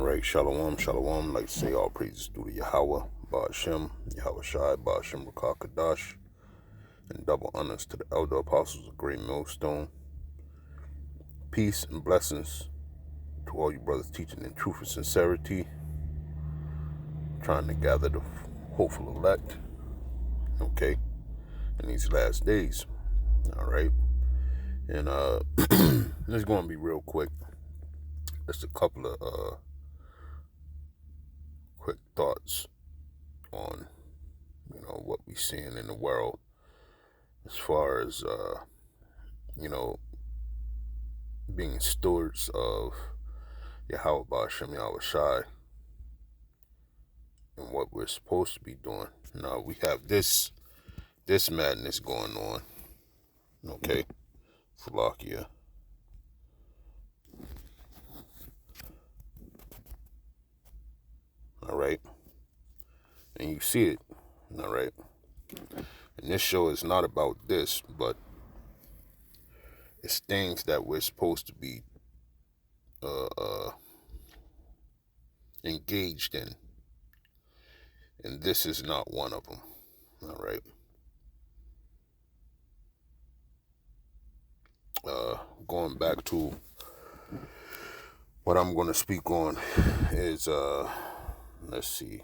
right, shalom, shalom. Like to say all praises due to Yahweh, Ba'ashem, Yahweh Shai, Ba'ashem Rakah Kadash, and double honors to the elder apostles of Great Millstone. Peace and blessings to all you brothers teaching in truth and sincerity, trying to gather the hopeful elect, okay, in these last days, all right? And this is going to be real quick. Just a couple of quick thoughts on, what we're seeing in the world as far as, being stewards of Yahweh Ba'ashem Yahweh Shai and what we're supposed to be doing. Now we have this madness going on, okay, Salakia. All right, and you see it, all right. And this show is not about this, but it's things that we're supposed to be engaged in, and this is not one of them. All right. Going back to what I'm going to speak on is let's see.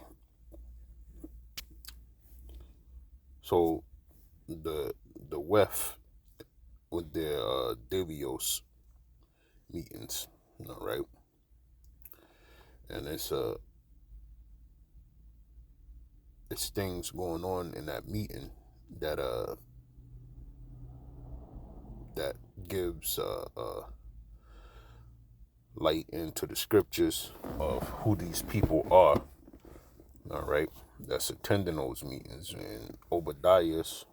So the WEF with their Davios meetings, all right, and it's things going on in that meeting that that gives light into the scriptures of who these people are, all right, that's attending those meetings. And Obadiah's,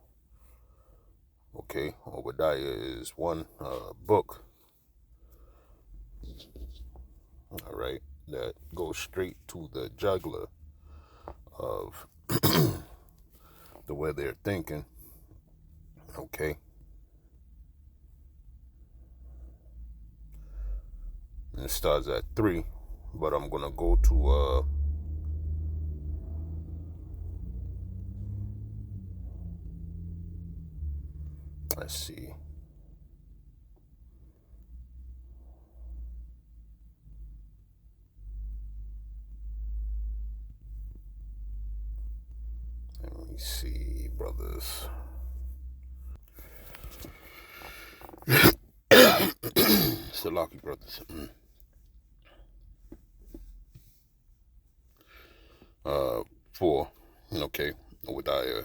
okay, Obadiah is one book, all right, that goes straight to the jugular of the way they're thinking, okay. And it starts at 3, but I'm gonna go to let's see. Let me see, brothers. Salaki brothers. 4, okay, Obadiah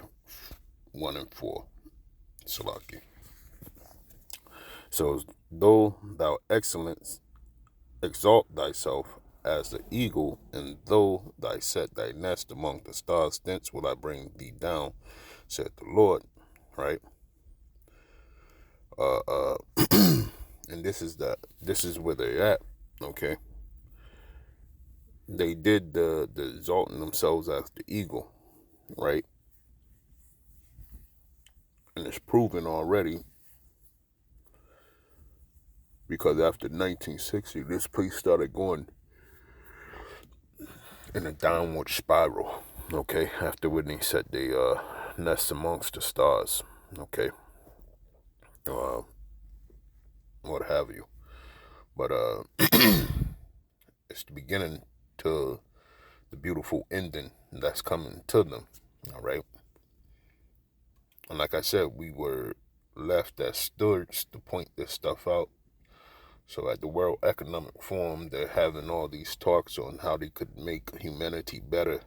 1 and 4, Salaki. So, though thou excellence exalt thyself as the eagle, and though thou set thy nest among the stars, thence will I bring thee down, said the Lord, right? And this is where they're at, okay? They did the exalting themselves as the eagle, right? And it's proven already, because after 1960, this place started going in a downward spiral, okay? After when they set their nest amongst the stars, okay? What have you. But it's the beginning to the beautiful ending that's coming to them, all right? And like I said, we were left as stewards to point this stuff out. So at the World Economic Forum, they're having all these talks on how they could make humanity better,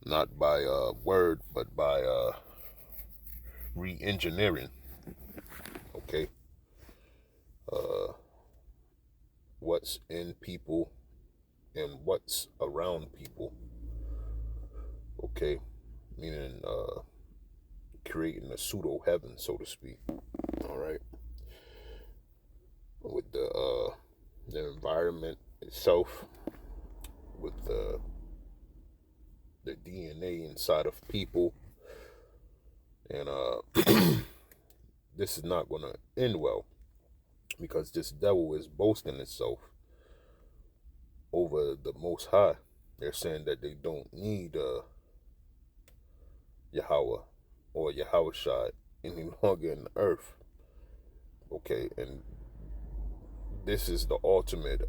not by word, but by re-engineering, okay? What's in people and what's around people, okay? Meaning creating a pseudo heaven, so to speak, all right? With the environment itself, with the DNA inside of people, and this is not going to end well, because this devil is boasting itself over the Most High. They're saying that they don't need Yahweh or Yahweh Shai any longer in the earth. Okay, and this is the ultimate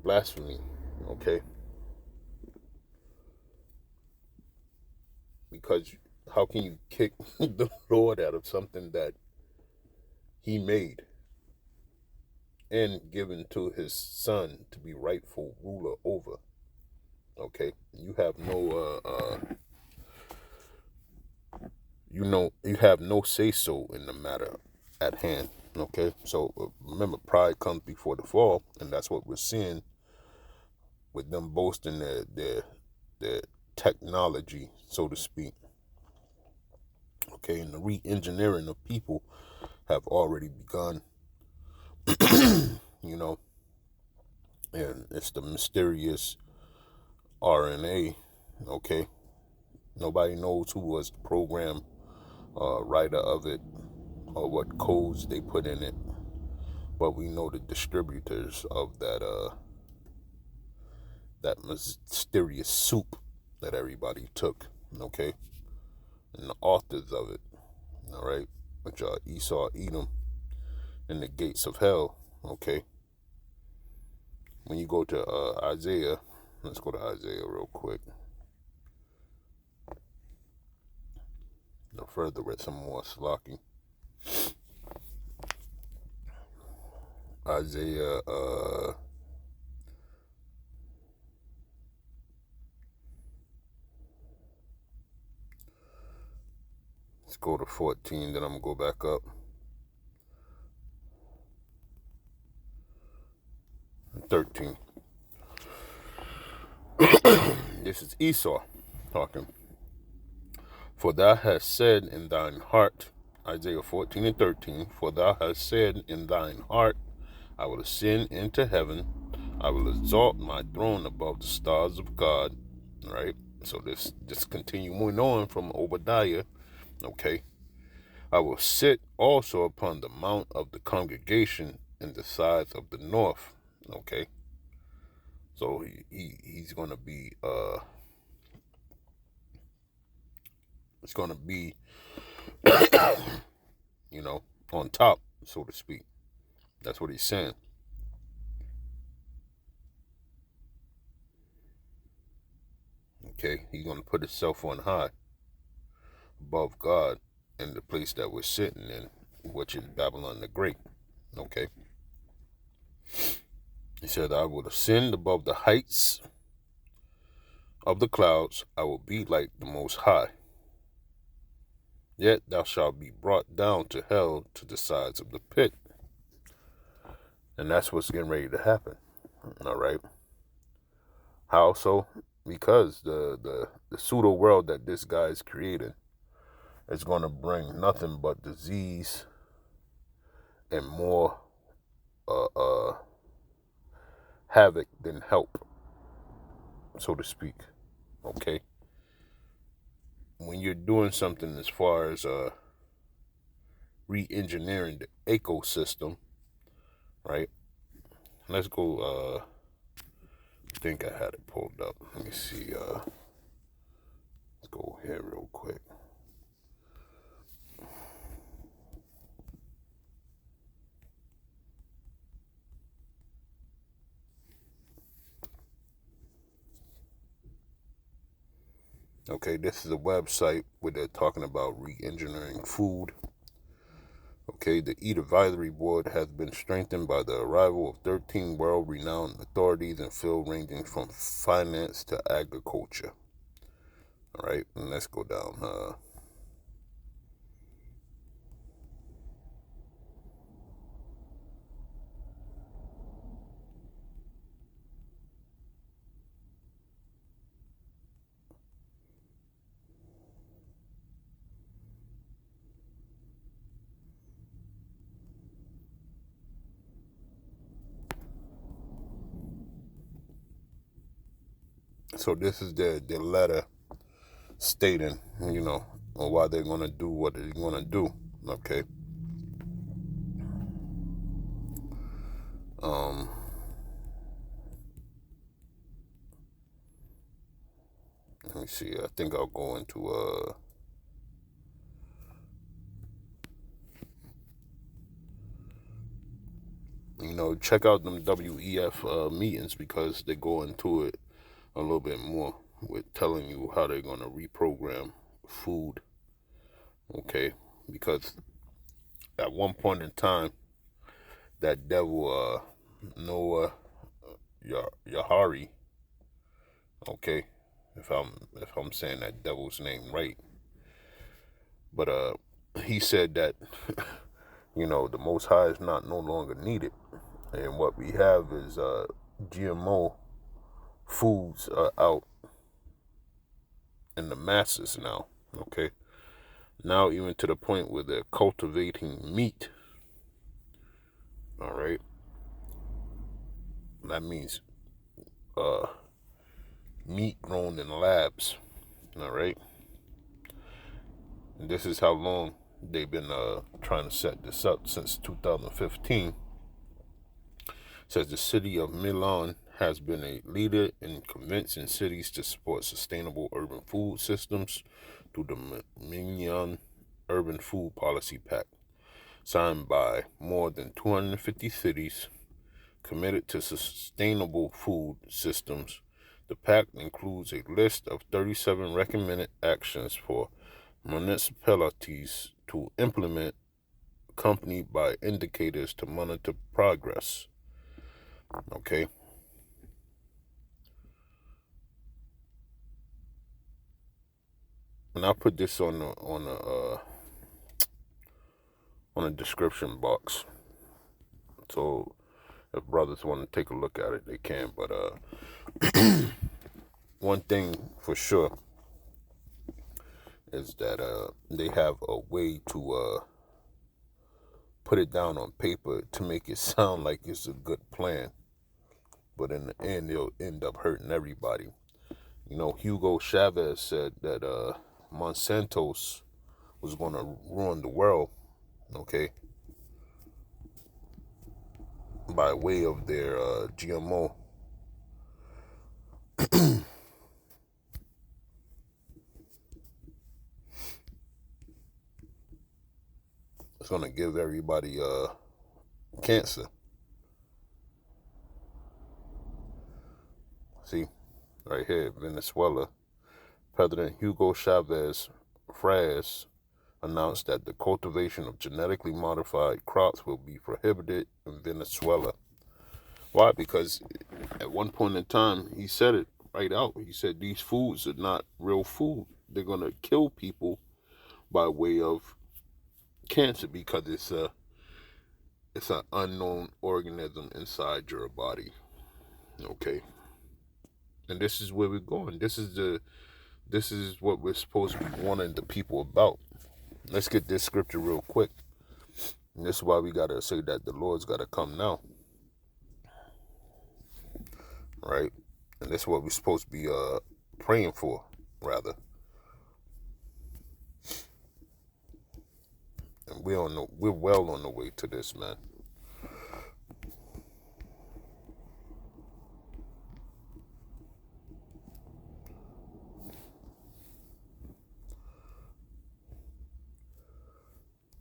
blasphemy. Okay, because how can you kick the Lord out of something that He made and given to His Son to be rightful ruler over? Okay, you have you have no say so in the matter at hand. Okay, so remember, pride comes before the fall, and that's what we're seeing with them boasting their technology, so to speak. Okay, and the re-engineering of people have already begun. you know, and it's the mysterious RNA. Okay, nobody knows who was the program writer of it or what codes they put in it, but we know the distributors of that mysterious soup that everybody took. Okay, and the authors of it. All right, which are Esau, Edom, and the gates of hell. Okay, when you go to Isaiah, let's go to Isaiah real quick. No further with some more slocking. Isaiah, let's go to 14, then I'm going to go back up. 13. This is Esau talking. For thou hast said in thine heart, Isaiah 14 and 13, for thou hast said in thine heart, I will ascend into heaven, I will exalt my throne above the stars of God. Right? So this continuing on from Obadiah. Okay. I will sit also upon the mount of the congregation in the sides of the north. Okay. So he's gonna be it's gonna be on top, so to speak. That's what he's saying. Okay, he's gonna put himself on high above God in the place that we're sitting in, which is Babylon the Great. Okay. He said, I will ascend above the heights of the clouds, I will be like the Most High. Yet thou shalt be brought down to hell, to the sides of the pit. And that's what's getting ready to happen. All right. How so? Because the pseudo world that this guy is creating is going to bring nothing but disease and more havoc than help, so to speak. Okay. When you're doing something as far as re-engineering the ecosystem, right? Let's go. I think I had it pulled up. Let me see. Let's go here real quick. Okay, this is a website where they're talking about re-engineering food. Okay, the Eat Advisory Board has been strengthened by the arrival of 13 world-renowned authorities in fields ranging from finance to agriculture. All right, and let's go down. So this is their letter stating, or why they're gonna do what they're gonna do. Okay. Um, Let me see. I think I'll go into check out them WEF meetings, because they go into it a little bit more with telling you how they're gonna reprogram food. Okay, because at one point in time, that devil Noah Yahari, okay, if I'm saying that devil's name right, but he said that the Most High is not no longer needed, and what we have is GMO foods out in the masses now. Okay, now even to the point where they're cultivating meat. All right, that means uh meat grown in labs. All right, and this is how long they've been trying to set this up, since 2015. It says the city of Milan has been a leader in convincing cities to support sustainable urban food systems through the Milan Urban Food Policy Pact, signed by more than 250 cities committed to sustainable food systems. The pact includes a list of 37 recommended actions for municipalities to implement, accompanied by indicators to monitor progress. Okay. And I'll put this on a description box. So if brothers want to take a look at it, they can. But one thing for sure is that they have a way to put it down on paper to make it sound like it's a good plan, but in the end, they'll end up hurting everybody. Hugo Chavez said that Monsanto's was going to ruin the world, okay, by way of their GMO. It's going to give everybody cancer. See, right here, Venezuela. President Hugo Chavez Fraz announced that the cultivation of genetically modified crops will be prohibited in Venezuela. Why? Because at one point in time, he said it right out. He said these foods are not real food. They're going to kill people by way of cancer, because it's an unknown organism inside your body. Okay. And this is where we're going. This is what we're supposed to be warning the people about. Let's get this scripture real quick. And this is why we gotta say that the Lord's gotta come now. Right? And this is what we're supposed to be praying for, rather. And we're well on the way to this, man.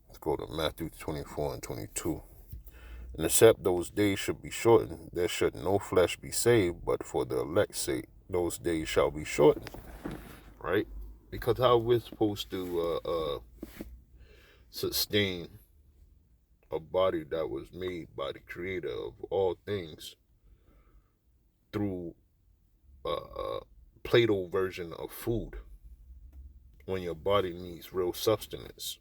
Let's go to Matthew 24 and 22. And except those days should be shortened, there should no flesh be saved, but for the elect's sake, those days shall be shortened. Right? Because how we're supposed to sustain a body that was made by the creator of all things through a Plato version of food, when your body needs real sustenance,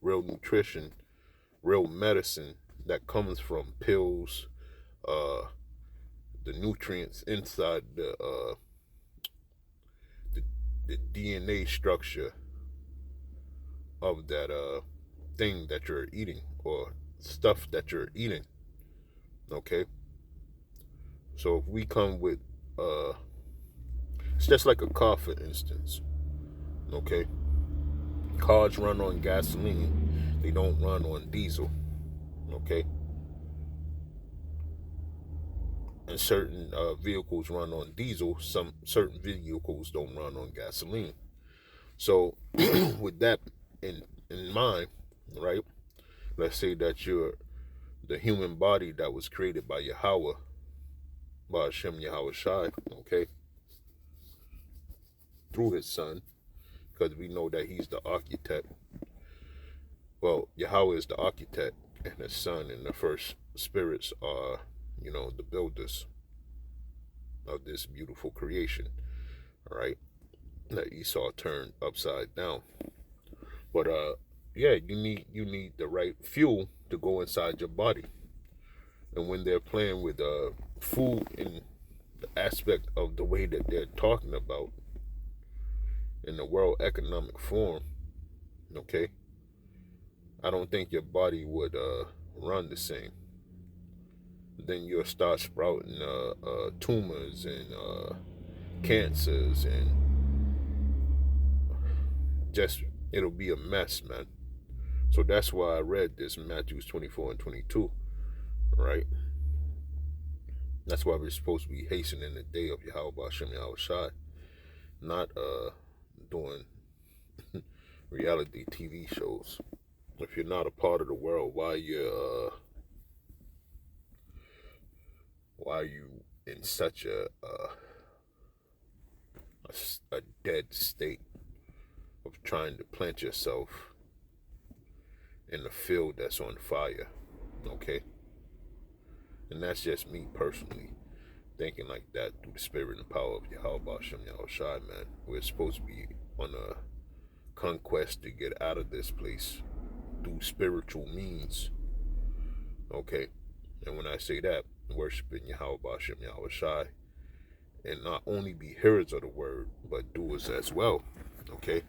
real nutrition, real medicine that comes from pills, the nutrients inside the DNA structure of that thing that you're eating, or stuff that you're eating. Okay, so if we come with it's just like a car, for instance. Okay, Cars run on gasoline, they don't run on diesel. Okay, and certain vehicles run on diesel. Some certain vehicles don't run on gasoline. So, with that in mind, right? Let's say that you're the human body that was created by Yahweh, by Hashem Yahweh Shai, okay, through his son, because we know that he's the architect. Well, Yahweh is the architect, and his son and the first spirits are, the builders of this beautiful creation, all right, that Esau turned upside down. But yeah, you need the right fuel to go inside your body. And when they're playing with food in the aspect of the way that they're talking about in the World Economic Forum, okay, I don't think your body would run the same. Then you'll start sprouting tumors and cancers, and just it'll be a mess, man. So that's why I read this Matthew 24 and 22, right? That's why we're supposed to be hastening the day of Yahweh Hashem Yahweh Shai, not doing reality TV shows. If you're not a part of the world, why are you in such a dead state of trying to plant yourself in a field that's on fire? Okay, and that's just me personally thinking like that through the spirit and power of Yahweh Hashem Yahweh Shai, man. We're supposed to be on a conquest to get out of this place through spiritual means. Okay, and when I say that, worshiping Yahweh Hashem Yahweh Shai, and not only be hearers of the word, but doers as well. Okay,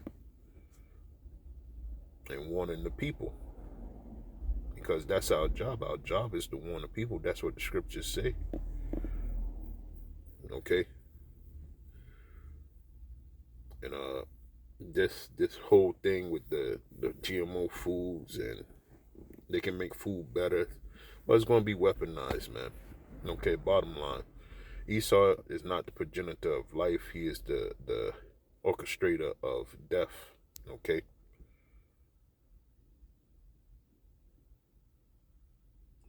and warning the people, because that's our job. Our job is to warn the people. That's what the scriptures say. Okay, and this whole thing with the GMO foods, and they can make food better, but it's going to be weaponized, man. Okay, bottom line, Esau is not the progenitor of life. He is the orchestrator of death. Okay,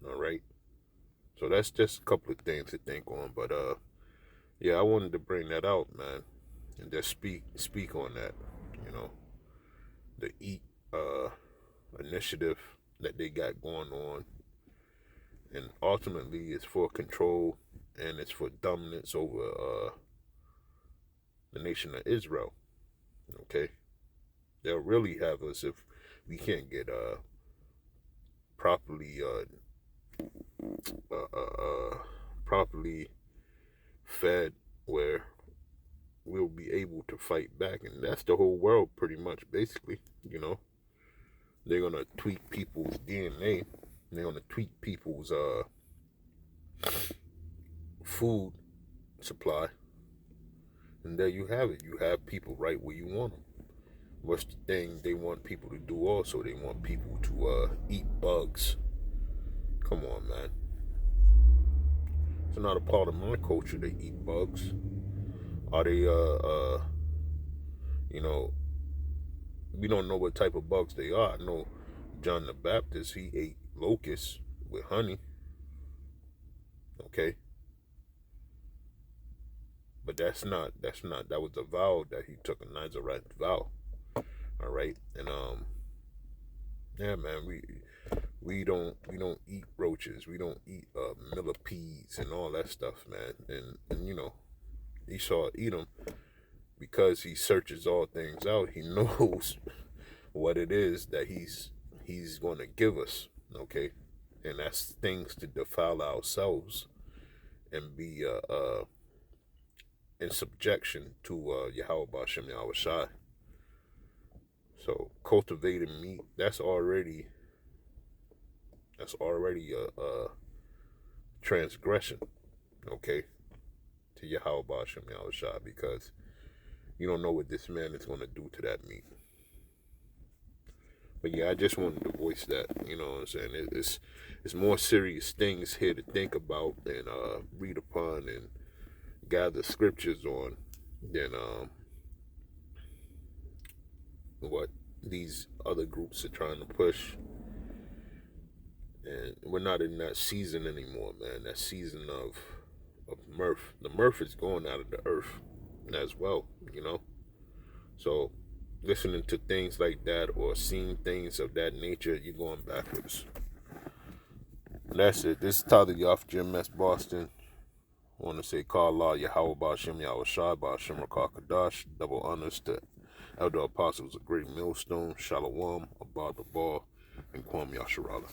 all right. So that's just a couple of things to think on. But yeah, I wanted to bring that out, man, and just speak on that. The EAT initiative that they got going on, and ultimately it's for control and it's for dominance over the nation of Israel. Okay, they'll really have us if we can't get properly properly fed, where we'll be able to fight back. And that's the whole world pretty much, basically. They're gonna tweak people's DNA, they're gonna tweak people's food supply, and there you have it. You have people right where you want them. What's the thing they want people to do also? They want people to eat bugs. Come on, man. It's not a part of my culture to eat bugs. Are they we don't know what type of bugs they are. I know John the Baptist, he ate locusts with honey. Okay, but that was a vow that he took, a Nazarite vow. All right, and yeah, man, we don't eat roaches, we don't eat millipedes and all that stuff, man. And Esau eat them because he searches all things out. He knows what it is that he's going to give us. Okay, and that's things to defile ourselves and be in subjection to Yahweh Bashem Yahweh Shai. So cultivating meat, that's already a transgression, okay, to Yahweh Bashem Yahweh Shai, because you don't know what this man is going to do to that meat. But yeah, I just wanted to voice that. You know what I'm saying? It's more serious things here to think about and read upon and gather scriptures on than what these other groups are trying to push. And we're not in that season anymore, man. That season of mirth. The mirth is going out of the earth as well, you know. So listening to things like that or seeing things of that nature, you're going backwards. And that's it. This is Tyler Yoff, Jim S. Boston. I want to say Kala, Yahweh Bashim, Yahweh Shai, Bashim Rakakadash, double honors to Elder Apostles, a great millstone, Shalom, Abad the Ball, and Kwam Yasharala.